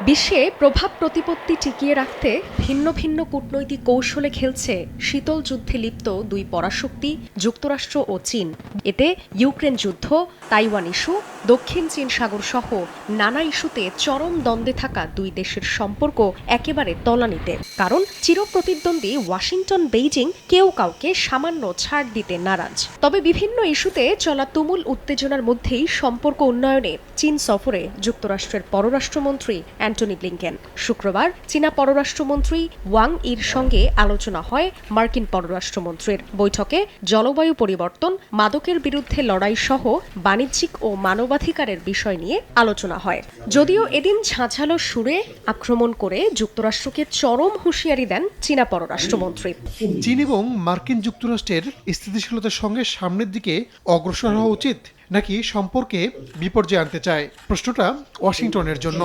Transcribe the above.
বিশ্বে প্রভাব প্রতিপত্তি টিকিয়ে রাখতে ভিন্ন ভিন্ন কূটনৈতিক কৌশলে খেলছে শীতল যুদ্ধে লিপ্ত দুই পরাশক্তি যুক্তরাষ্ট্র ও চীন। এতে ইউক্রেন যুদ্ধ, তাইওয়ান ইস্যু, দক্ষিণ চীন সাগর সহ নানা ইস্যুতে চরম দ্বন্দ্বে থাকা দুই দেশের সম্পর্ক একেবারে তলানিতে। কারণ চিরপ্রতিদ্বন্দ্বী ওয়াশিংটন বেইজিং কেউ কাউকে সামান্য ছাড় দিতে নারাজ। তবে বিভিন্ন ইস্যুতে চলা তুমুল উত্তেজনার মধ্যেই সম্পর্ক উন্নয়নে চীন সফরে যুক্তরাষ্ট্রের পররাষ্ট্রমন্ত্রী অ্যান্টনি ব্লিংকেন। শুক্রবার চীনা পররাষ্ট্রমন্ত্রী ওয়াং ইর সঙ্গে আলোচনা হয় মার্কিন পররাষ্ট্রমন্ত্রীর। বৈঠকে জলবায়ু পরিবর্তন, মাদকের বিরুদ্ধে লড়াই সহ বাণিজ্যিক ও মানবাধিকারের বিষয় নিয়ে আলোচনা হয়। যদিও এদিন ঝাঁঝালো সুরে আক্রমণ করে যুক্তরাষ্ট্রকে চরম হুঁশিয়ারি দেন চীনা পররাষ্ট্রমন্ত্রী। চীন এবং মার্কিন যুক্তরাষ্ট্রের স্থিতিশীলতার সঙ্গে সামনের দিকে অগ্রসর হওয়া উচিত, নাকি সম্পর্কে বিপর্যয় আনতে চায়? প্রশ্নটা ওয়াশিংটনের জন্য।